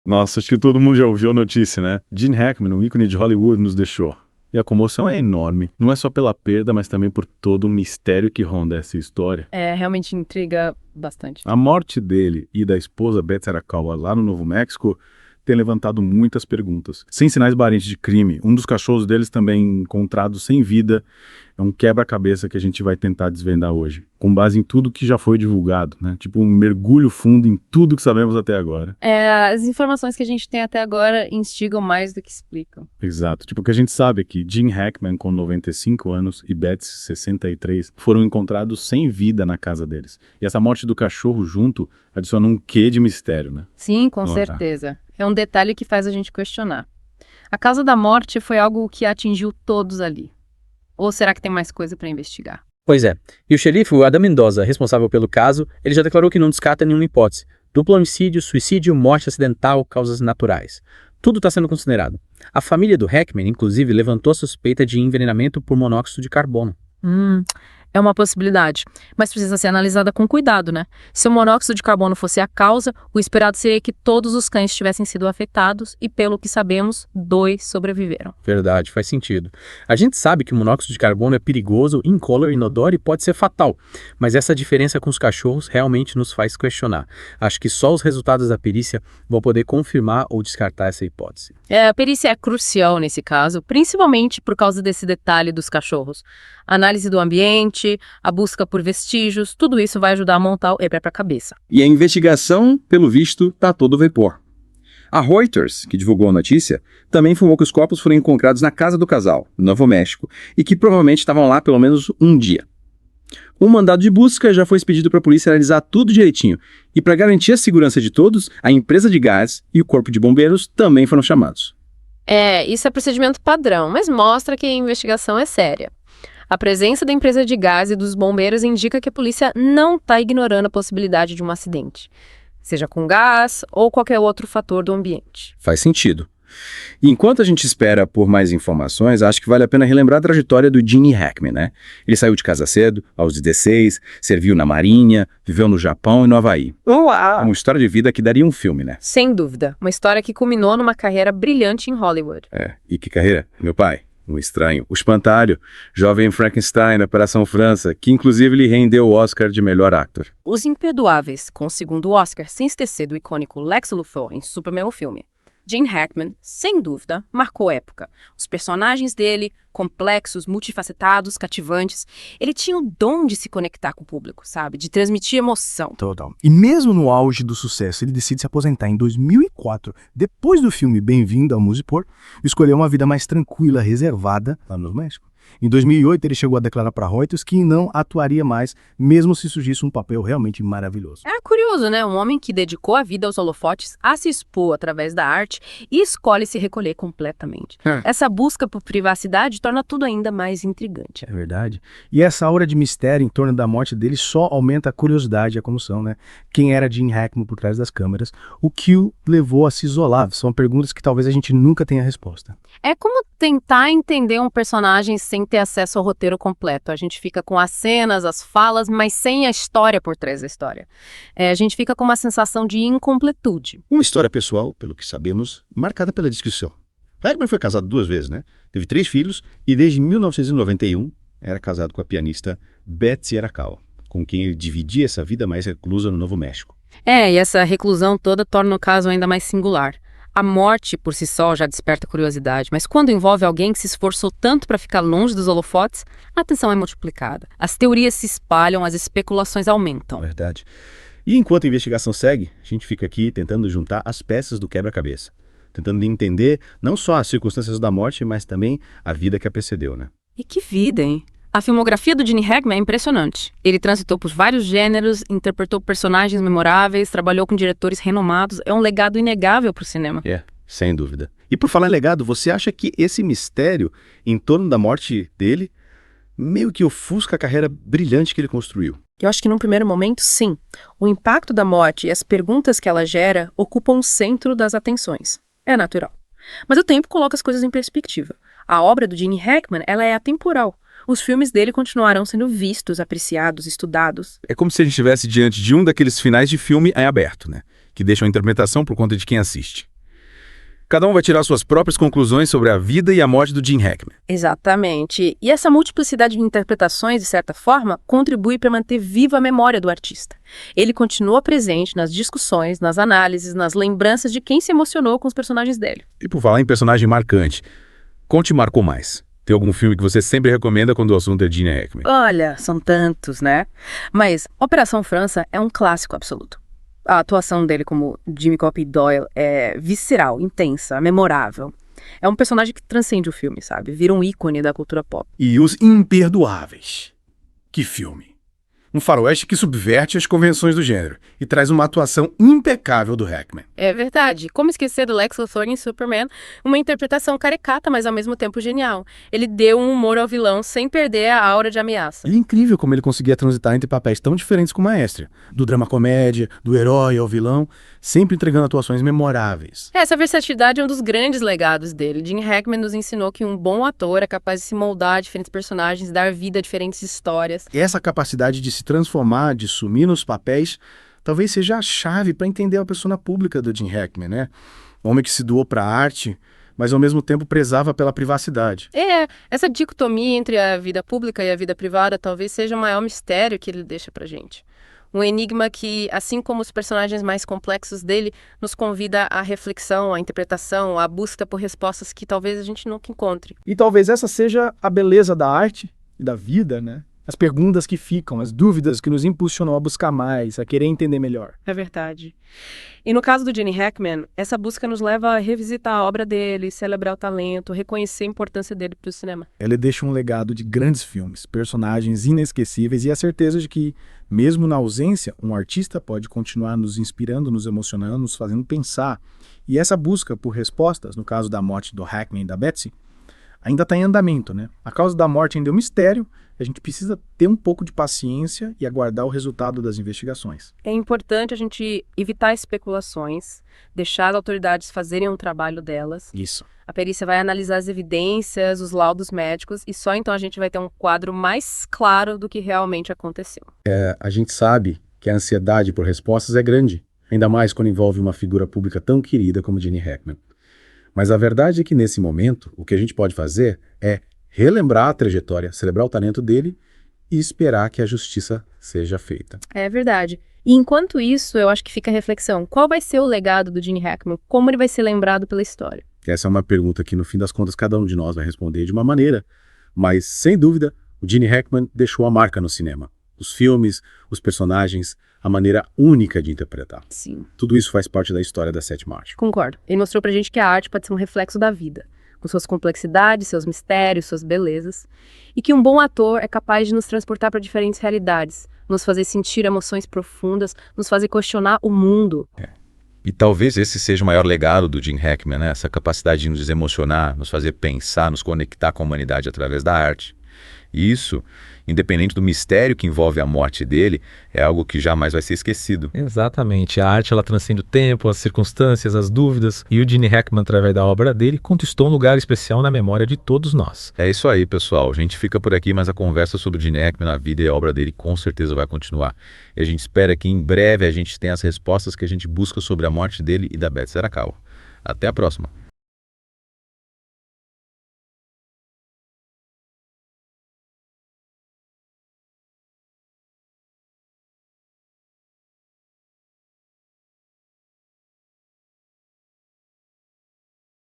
Nossa, acho que todo mundo já ouviu a notícia, né? Gene Hackman, um ícone de Hollywood, nos deixou. E a comoção é enorme. Não é só pela perda, mas também por todo o mistério que ronda essa história. É, realmente intriga bastante. A morte dele e da esposa Betsy Arakawa lá no Novo México tem levantado muitas perguntas. Sem sinais aparentes de crime, um dos cachorros deles também encontrado sem vida é um quebra-cabeça que a gente vai tentar desvendar hoje, com base em tudo que já foi divulgado, né? Tipo um mergulho fundo em tudo que sabemos até agora. As informações que a gente tem até agora instigam mais do que explicam. Exato. Tipo, o que a gente sabe é que Gene Hackman, com 95 anos, e Betsy, 63, foram encontrados sem vida na casa deles. E essa morte do cachorro junto adiciona um quê de mistério, né? Sim, com certeza. É um detalhe que faz a gente questionar. A causa da morte foi algo que atingiu todos ali. Ou será que tem mais coisa para investigar? Pois é. E o xerife, o Adam Mendoza, responsável pelo caso, ele já declarou que não descarta nenhuma hipótese. Duplo homicídio, suicídio, morte acidental, causas naturais. Tudo está sendo considerado. A família do Hackman, inclusive, levantou a suspeita de envenenamento por monóxido de carbono. É uma possibilidade, mas precisa ser analisada com cuidado, né? Se o monóxido de carbono fosse a causa, o esperado seria que todos os cães tivessem sido afetados e, pelo que sabemos, 2 sobreviveram. Verdade, faz sentido. A gente sabe que o monóxido de carbono é perigoso, incolor, inodoro e pode ser fatal, mas essa diferença com os cachorros realmente nos faz questionar. Acho que só os resultados da perícia vão poder confirmar ou descartar essa hipótese. A perícia é crucial nesse caso, principalmente por causa desse detalhe dos cachorros. A análise do ambiente, a busca por vestígios, tudo isso vai ajudar a montar o quebra-cabeça. E a investigação, pelo visto, está a todo vapor. A Reuters, que divulgou a notícia, também informou que os corpos foram encontrados na casa do casal, no Novo México, e que provavelmente estavam lá pelo menos um dia. Um mandado de busca já foi expedido para a polícia analisar tudo direitinho, e para garantir a segurança de todos, a empresa de gás e o corpo de bombeiros também foram chamados. Isso é procedimento padrão, mas mostra que a investigação é séria. A presença da empresa de gás e dos bombeiros indica que a polícia não está ignorando a possibilidade de um acidente, seja com gás ou qualquer outro fator do ambiente. Faz sentido. E enquanto a gente espera por mais informações, acho que vale a pena relembrar a trajetória do Gene Hackman, né? Ele saiu de casa cedo, aos 16, serviu na Marinha, viveu no Japão e no Havaí. Uau! Uma história de vida que daria um filme, né? Sem dúvida, uma história que culminou numa carreira brilhante em Hollywood. E que carreira? Meu pai, um estranho. O Espantalho, jovem Frankenstein, Operação França, que inclusive lhe rendeu o Oscar de melhor ator. Os Imperdoáveis, com o segundo Oscar, sem esquecer do icônico Lex Luthor em Superman o filme. Gene Hackman, sem dúvida, marcou época. Os personagens dele, complexos, multifacetados, cativantes, ele tinha o dom de se conectar com o público, sabe? De transmitir emoção. Total. E mesmo no auge do sucesso, ele decide se aposentar em 2004, depois do filme Bem-vindo ao Musipor, e escolheu uma vida mais tranquila, reservada, lá no México. Em 2008, ele chegou a declarar para Reuters que não atuaria mais, mesmo se surgisse um papel realmente maravilhoso. É curioso, né? Um homem que dedicou a vida aos holofotes a se expor através da arte e escolhe se recolher completamente. Essa busca por privacidade torna tudo ainda mais intrigante. É verdade. E essa aura de mistério em torno da morte dele só aumenta a curiosidade e a comoção, né? Quem era Gene Hackman por trás das câmeras? O que o levou a se isolar? São perguntas que talvez a gente nunca tenha resposta. É como tentar entender um personagem sem ter acesso ao roteiro completo. A gente fica com as cenas, as falas, mas sem a história por trás da história. A gente fica com uma sensação de incompletude. Uma história pessoal, pelo que sabemos, marcada pela discrição. Hackman foi casado 2 vezes, né? Teve 3 filhos e desde 1991 era casado com a pianista Betsy Arakawa, com quem ele dividia essa vida mais reclusa no Novo México. E essa reclusão toda torna o caso ainda mais singular. A morte, por si só, já desperta curiosidade, mas quando envolve alguém que se esforçou tanto para ficar longe dos holofotes, a atenção é multiplicada. As teorias se espalham, as especulações aumentam. Verdade. E enquanto a investigação segue, a gente fica aqui tentando juntar as peças do quebra-cabeça, tentando entender não só as circunstâncias da morte, mas também a vida que a precedeu, né? E que vida, hein? A filmografia do Gene Hackman é impressionante. Ele transitou por vários gêneros, interpretou personagens memoráveis, trabalhou com diretores renomados. É um legado inegável para o cinema. Sem dúvida. E por falar em legado, você acha que esse mistério em torno da morte dele meio que ofusca a carreira brilhante que ele construiu? Eu acho que num primeiro momento, sim. O impacto da morte e as perguntas que ela gera ocupam o centro das atenções. É natural. Mas o tempo coloca as coisas em perspectiva. A obra do Gene Hackman, ela é atemporal. Os filmes dele continuarão sendo vistos, apreciados, estudados. É como se a gente estivesse diante de um daqueles finais de filme em aberto, né? Que deixam a interpretação por conta de quem assiste. Cada um vai tirar suas próprias conclusões sobre a vida e a morte do Gene Hackman. Exatamente. E essa multiplicidade de interpretações, de certa forma, contribui para manter viva a memória do artista. Ele continua presente nas discussões, nas análises, nas lembranças de quem se emocionou com os personagens dele. E por falar em personagem marcante, conte marcou mais. Tem algum filme que você sempre recomenda quando o assunto é Gene Hackman? Olha, são tantos, né? Mas Operação França é um clássico absoluto. A atuação dele como Jimmy Cobb Doyle é visceral, intensa, memorável. É um personagem que transcende o filme, sabe? Vira um ícone da cultura pop. E Os Imperdoáveis. Que filme! Um faroeste que subverte as convenções do gênero e traz uma atuação impecável do Hackman. É verdade. Como esquecer do Lex Luthor em Superman? Uma interpretação caricata, mas ao mesmo tempo genial. Ele deu um humor ao vilão sem perder a aura de ameaça. E é incrível como ele conseguia transitar entre papéis tão diferentes com Maestria. Do drama-comédia, do herói ao vilão, sempre entregando atuações memoráveis. Essa versatilidade é um dos grandes legados dele. Gene Hackman nos ensinou que um bom ator é capaz de se moldar a diferentes personagens, dar vida a diferentes histórias. E essa capacidade de se transformar, de sumir nos papéis, talvez seja a chave para entender a persona pública do Gene Hackman, né? Um homem que se doou para a arte, mas ao mesmo tempo prezava pela privacidade. Essa dicotomia entre a vida pública e a vida privada talvez seja o maior mistério que ele deixa pra gente. Um enigma que, assim como os personagens mais complexos dele, nos convida à reflexão, à interpretação, à busca por respostas que talvez a gente nunca encontre. E talvez essa seja a beleza da arte e da vida, né? As perguntas que ficam, as dúvidas que nos impulsionam a buscar mais, a querer entender melhor. É verdade. E no caso do Gene Hackman, essa busca nos leva a revisitar a obra dele, celebrar o talento, reconhecer a importância dele para o cinema. Ele deixa um legado de grandes filmes, personagens inesquecíveis e a certeza de que, mesmo na ausência, um artista pode continuar nos inspirando, nos emocionando, nos fazendo pensar. E essa busca por respostas, no caso da morte do Hackman e da Betsy, ainda está em andamento, né? A causa da morte ainda é um mistério. A gente precisa ter um pouco de paciência e aguardar o resultado das investigações. É importante a gente evitar especulações, deixar as autoridades fazerem o trabalho delas. Isso. A perícia vai analisar as evidências, os laudos médicos, e só então a gente vai ter um quadro mais claro do que realmente aconteceu. A gente sabe que a ansiedade por respostas é grande, ainda mais quando envolve uma figura pública tão querida como Gene Hackman. Mas a verdade é que nesse momento, o que a gente pode fazer é relembrar a trajetória, celebrar o talento dele e esperar que a justiça seja feita. É verdade. E enquanto isso, eu acho que fica a reflexão. Qual vai ser o legado do Gene Hackman? Como ele vai ser lembrado pela história? Essa é uma pergunta que, no fim das contas, cada um de nós vai responder de uma maneira, mas, sem dúvida, o Gene Hackman deixou a marca no cinema. Os filmes, os personagens, a maneira única de interpretar. Sim. Tudo isso faz parte da história da Sétima Arte. Concordo. Ele mostrou pra gente que a arte pode ser um reflexo da vida, com suas complexidades, seus mistérios, suas belezas, e que um bom ator é capaz de nos transportar para diferentes realidades, nos fazer sentir emoções profundas, nos fazer questionar o mundo. E talvez esse seja o maior legado do Gene Hackman, né? Essa capacidade de nos emocionar, nos fazer pensar, nos conectar com a humanidade através da arte. E isso, independente do mistério que envolve a morte dele, é algo que jamais vai ser esquecido. Exatamente. A arte ela transcende o tempo, as circunstâncias, as dúvidas, e o Gene Hackman, através da obra dele, conquistou um lugar especial na memória de todos nós. É isso aí, pessoal. A gente fica por aqui, mas a conversa sobre o Gene Hackman, a vida e a obra dele com certeza vai continuar. E a gente espera que em breve a gente tenha as respostas que a gente busca sobre a morte dele e da Betsy Arakawa. Até a próxima.